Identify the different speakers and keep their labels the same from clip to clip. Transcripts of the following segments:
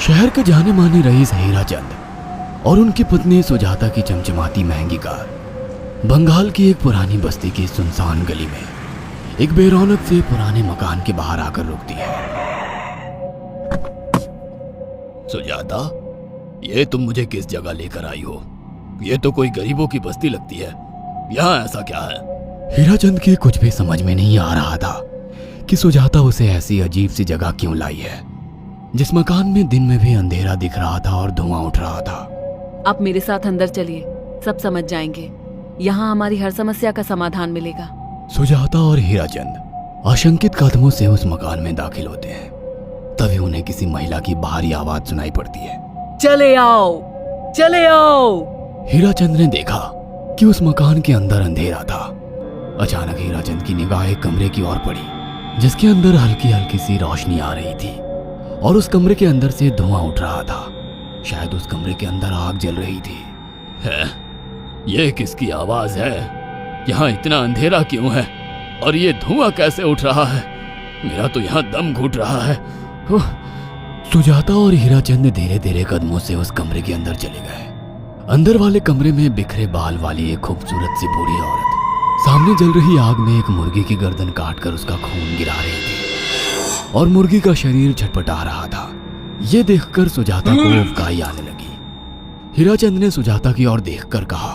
Speaker 1: शहर के जाने माने रईस हीराचंद और उनकी पत्नी सुजाता की चमचमाती महंगी कार बंगाल की एक पुरानी बस्ती की सुनसान गली में एक बेरौनक से पुराने मकान के बाहर आकर रुकती है। सुजाता, ये तुम मुझे किस जगह लेकर आई हो? ये तो कोई गरीबों की बस्ती लगती है। यहाँ ऐसा क्या है? हीराचंद के कुछ भी समझ में नहीं आ रहा था कि सुजाता उसे ऐसी अजीब सी जगह क्यों लाई है, जिस मकान में दिन में भी अंधेरा दिख रहा था और धुआं उठ रहा था।
Speaker 2: आप मेरे साथ अंदर चलिए, सब समझ जाएंगे। यहाँ हमारी हर समस्या का समाधान मिलेगा।
Speaker 1: सुजाता और हीराचंद आशंकित कदमों से उस मकान में दाखिल होते हैं। तभी उन्हें किसी महिला की बाहरी आवाज सुनाई पड़ती है।
Speaker 2: चले आओ, चले आओ।
Speaker 1: हीराचंद ने देखा कि उस मकान के अंदर अंधेरा था। अचानक हीराचंद की निगाह एक कमरे की ओर पड़ी, जिसके अंदर हल्की हल्की सी रोशनी आ रही थी और उस कमरे के अंदर से धुआं उठ रहा था। शायद उस कमरे के अंदर आग जल रही थी। है? ये किसकी आवाज है? यहाँ इतना अंधेरा क्यों है और ये धुआं कैसे उठ रहा है? मेरा तो यहाँ दम घुट रहा है। सुजाता और हीराचंद धीरे धीरे कदमों से उस कमरे के अंदर चले गए। अंदर वाले कमरे में बिखरे बाल वाली एक खूबसूरत सी बूढ़ी औरत सामने जल रही आग में एक मुर्गी की गर्दन काटकर उसका खून गिरा रही थी और मुर्गी का शरीर छटपटा रहा था। ये देखकर सुजाता को उबकाई आने लगी। हीराचंद ने सुजाता की ओर देखकर कहा,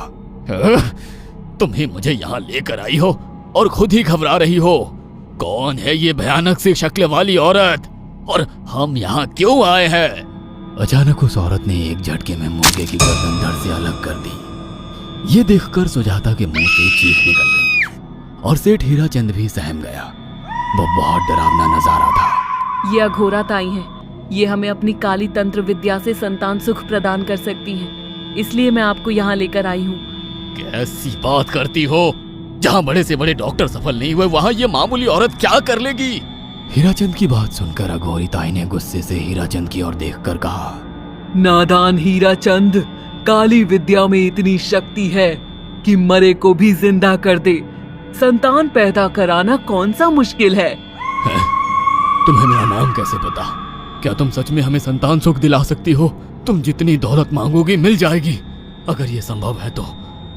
Speaker 1: तुम ही मुझे यहाँ लेकर आई हो और खुद ही घबरा रही हो। कौन है ये भयानक सी शक्ल वाली औरत और हम यहाँ क्यों आए हैं? अचानक उस औरत ने एक झटके में मुर्गे की गर्दन धड़ से अलग कर दी। ये देखकर सुजाता के मुंह से चीख निकल गई और सेठ हीराचंद भी सहम गया। वो बहुत डरावना नजारा था।
Speaker 2: ये अघोरा ताई हैं। ये हमें अपनी काली तंत्र विद्या से संतान सुख प्रदान कर सकती हैं। इसलिए मैं आपको यहाँ लेकर आई हूँ।
Speaker 1: कैसी बात करती हो? जहाँ बड़े से बड़े डॉक्टर सफल नहीं हुए, वहाँ ये मामूली औरत क्या कर लेगी? हीराचंद की बात सुनकर अघोरी ताई ने गुस्से से हीराचंद की ओर देखकर कहा,
Speaker 2: नादान हीराचंद, काली विद्या में इतनी शक्ति है कि मरे को भी जिंदा कर दे। संतान पैदा कराना कौन सा मुश्किल है?
Speaker 1: तुम्हें मेरा नाम कैसे पता? क्या तुम सच में हमें संतान सुख दिला सकती हो? तुम जितनी दौलत मांगोगी मिल जाएगी, अगर ये संभव है तो।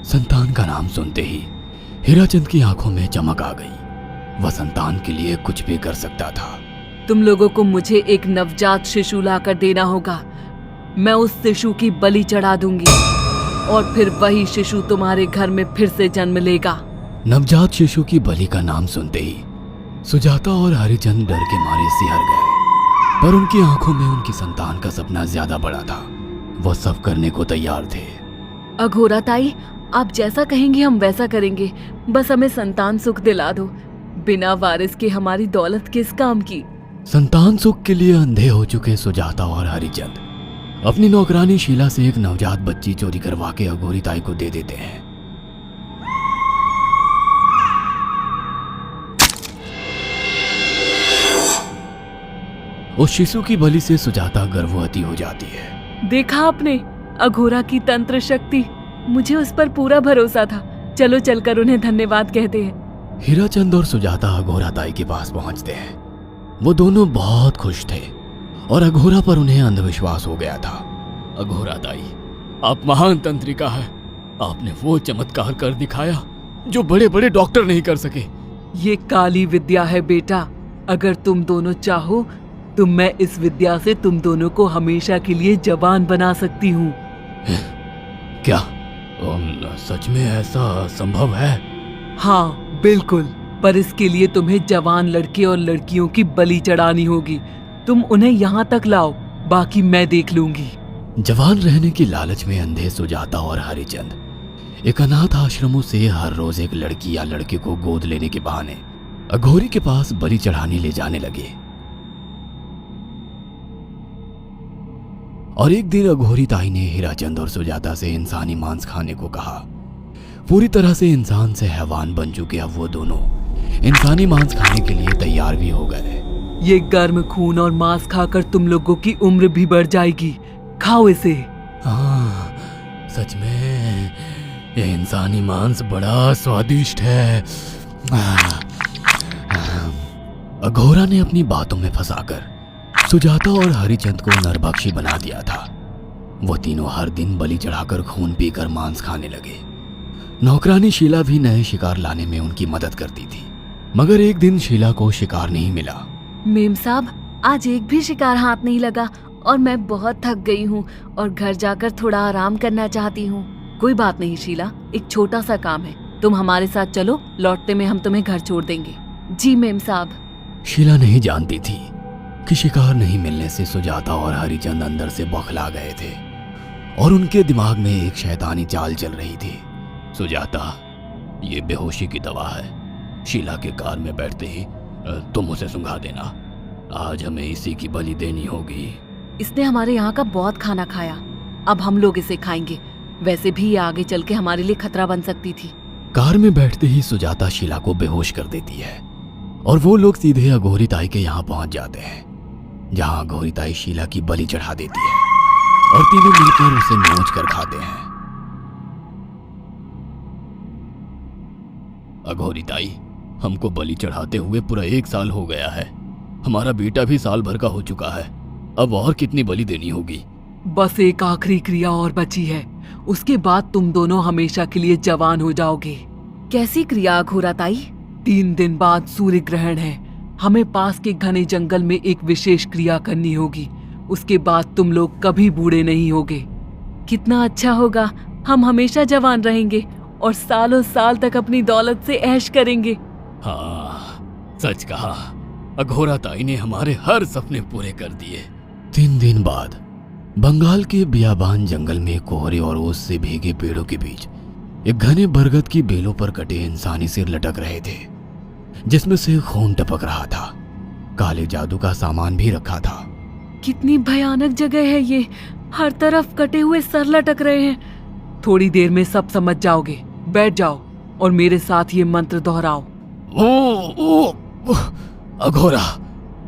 Speaker 1: संतान का नाम सुनते ही हीराचंद की आंखों में चमक आ गई। वह संतान के लिए कुछ भी कर सकता था।
Speaker 2: तुम लोगों को मुझे एक नवजात शिशु लाकर देना होगा। मैं उस शिशु की बलि चढ़ा दूंगी और फिर वही शिशु तुम्हारे घर में फिर से जन्म लेगा।
Speaker 1: नवजात शिशु की बलि का नाम सुनते ही सुजाता और हरिचंद डर के मारे सिहर गए, पर उनकी आंखों में उनकी संतान का सपना ज्यादा बड़ा था। वो सब करने को तैयार थे।
Speaker 2: अघोरा ताई, आप जैसा कहेंगे हम वैसा करेंगे। बस हमें संतान सुख दिला दो। बिना वारिस के हमारी दौलत किस काम की?
Speaker 1: संतान सुख के लिए अंधे हो चुके सुजाता और हरिचंद अपनी नौकरानी शीला से एक नवजात बच्ची चोरी करवा के अघोरी ताई को दे देते हैं। उस शिशु की बलि से सुजाता गर्भवती हो जाती है।
Speaker 2: देखा आपने, अघोरा की तंत्र शक्ति। मुझे उस पर पूरा भरोसा था। चलो चलकर उन्हें धन्यवाद कहते हैं।
Speaker 1: हीराचंद और सुजाता अघोरा ताई के पास पहुंचते हैं। वो दोनों बहुत खुश थे और अघोरा पर उन्हें अंधविश्वास हो गया था। अघोरा ताई, आप महान तंत्रिका है। आपने वो चमत्कार कर दिखाया जो बड़े बड़े डॉक्टर नहीं कर सके।
Speaker 2: ये काली विद्या है बेटा। अगर तुम दोनों चाहो तो मैं इस विद्या से तुम दोनों को हमेशा के लिए जवान बना सकती हूँ।
Speaker 1: क्या सच में ऐसा संभव है?
Speaker 2: हाँ बिल्कुल, पर इसके लिए तुम्हें जवान लड़के और लड़कियों की बलि चढ़ानी होगी। तुम उन्हें यहाँ तक लाओ, बाकी मैं देख लूंगी।
Speaker 1: जवान रहने की लालच में अंधे सुजाता और हरिचंद एक अनाथ आश्रमों से हर रोज एक लड़की या लड़के को गोद लेने के बहाने अघोरी के पास बलि चढ़ाने ले जाने लगे। और एक दिन अघोरी ताई ने हीराचंद और सुजाता से इंसानी मांस खाने को कहा। पूरी तरह से इंसान से हैवान बन चुके अब वो दोनों इंसानी मांस खाने के लिए तैयार भी हो गए।
Speaker 2: ये गर्म खून और मांस खाकर तुम लोगों की उम्र भी बढ़ जाएगी। खाओ इसे।
Speaker 1: हाँ, सच में ये इंसानी मांस बड़ा स्वादिष्ट है। अघोरा ने अपनी बातों में फंसाकर सुजाता और हरिचंद को नरभक्षी बना दिया था। वो तीनों हर दिन बलि चढ़ाकर खून पीकर मांस खाने लगे। नौकरानी शीला भी नए शिकार लाने में उनकी मदद करती थी, मगर एक दिन शीला को शिकार नहीं मिला।
Speaker 2: मेम साहब, आज एक भी शिकार हाथ नहीं लगा और मैं बहुत थक गई हूँ और घर जाकर थोड़ा आराम करना चाहती हूँ। कोई बात नहीं शीला, एक छोटा सा काम है, तुम हमारे साथ चलो, लौटते में हम तुम्हें घर छोड़ देंगे। जी मेम साहब।
Speaker 1: शीला नहीं जानती थी कि शिकार नहीं मिलने से सुजाता और हरिचंद अंदर से बौखला गए थे और उनके दिमाग में एक शैतानी चाल चल रही थी। सुजाता, ये बेहोशी की दवा है। शीला के कार में बैठते ही तुम उसे सुंघा देना। आज हमें इसी की बलि देनी होगी।
Speaker 2: इसने हमारे यहाँ का बहुत खाना खाया, अब हम लोग इसे खाएंगे। वैसे भी ये आगे चल के हमारे लिए खतरा बन सकती थी।
Speaker 1: कार में बैठते ही सुजाता शीला को बेहोश कर देती है और वो लोग सीधे अघोरी ताई के यहाँ पहुंच जाते हैं, जहाँ अघोरी ताई शीला की बलि चढ़ा देती है और तीनों मिलकर उसे नोच कर खाते हैं। अघोरी ताई, हमको बलि चढ़ाते हुए पूरा 1 साल हो गया है। हमारा बेटा भी साल भर का हो चुका है। अब और कितनी बलि देनी होगी?
Speaker 2: बस एक आखिरी क्रिया और बची है, उसके बाद तुम दोनों हमेशा के लिए जवान हो जाओगे। कैसी क्रिया अघोरा ताई? 3 दिन बाद सूर्य ग्रहण है, हमें पास के घने जंगल में एक विशेष क्रिया करनी होगी। उसके बाद तुम लोग कभी बूढ़े नहीं होगे। कितना अच्छा होगा, हम हमेशा जवान रहेंगे और सालों साल तक अपनी दौलत से ऐश करेंगे।
Speaker 1: हाँ, सच कहा। अघोरा ताई ने हमारे हर सपने पूरे कर दिए। 3 दिन बाद बंगाल के बियाबान जंगल में कोहरे और ओस से भीगे पेड़ों के बीच एक घने बरगद की बेलों पर कटे इंसानी सिर लटक रहे थे, जिसमें से खून टपक रहा था। काले जादू का सामान भी रखा था।
Speaker 2: कितनी भयानक जगह है ये, हर तरफ कटे हुए सर लटक रहे हैं। थोड़ी देर में सब समझ जाओगे। बैठ जाओ और मेरे साथ ये मंत्र दोहराओ।
Speaker 1: ओ, अघोरा,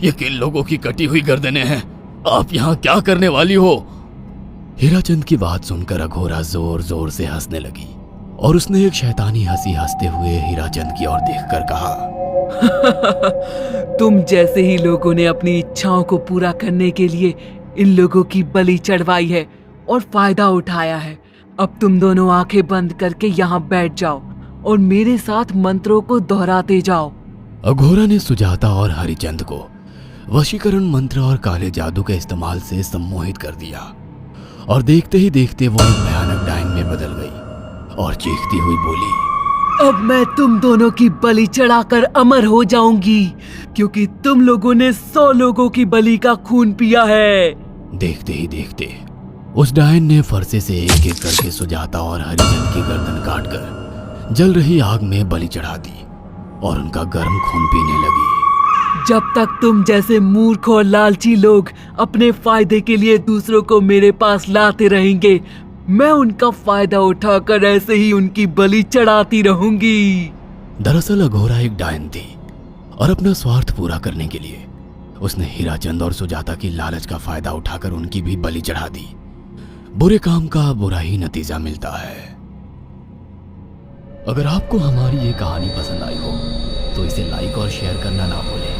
Speaker 1: ये किन लोगों की कटी हुई गर्दनें हैं? आप यहाँ क्या करने वाली हो? हीराचंद की बात सुनकर अघोरा जोर जोर से हंसने लगी और उसने एक शैतानी हंसी हंसते हुए हीराचंद की ओर देखकर कहा,
Speaker 2: तुम जैसे ही लोगों ने अपनी इच्छाओं को पूरा करने के लिए इन लोगों की बलि चढ़वाई है और फायदा उठाया है। अब तुम दोनों आंखें बंद करके यहाँ बैठ जाओ और मेरे साथ मंत्रों को दोहराते जाओ।
Speaker 1: अघोरा ने सुजाता और हरिचंद को वशीकरण मंत्र और काले जादू के इस्तेमाल से सम्मोहित कर दिया और देखते ही देखते वो एक भयानक डायन में बदल गई और चीखती हुई बोली,
Speaker 2: अब मैं तुम दोनों की बलि चढ़ाकर अमर हो जाऊंगी, क्योंकि तुम लोगों ने 100 लोगों की बलि का खून पिया है।
Speaker 1: देखते ही देखते उस डायन ने फरसे से एक एक करके सुजाता और हरिचंद की गर्दन काटकर जल रही आग में बलि चढ़ा दी और उनका गर्म खून पीने लगी।
Speaker 2: जब तक तुम जैसे मूर्ख और लालची लोग अपने फायदे के लिए दूसरों को मेरे पास लाते रहेंगे, मैं उनका फायदा उठाकर ऐसे ही उनकी बलि चढ़ाती रहूंगी।
Speaker 1: दरअसल अघोरा एक डायन थी और अपना स्वार्थ पूरा करने के लिए उसने हीराचंद और सुजाता की लालच का फायदा उठाकर उनकी भी बलि चढ़ा दी। बुरे काम का बुरा ही नतीजा मिलता है। अगर आपको हमारी ये कहानी पसंद आई हो तो इसे लाइक और शेयर करना ना भूलें।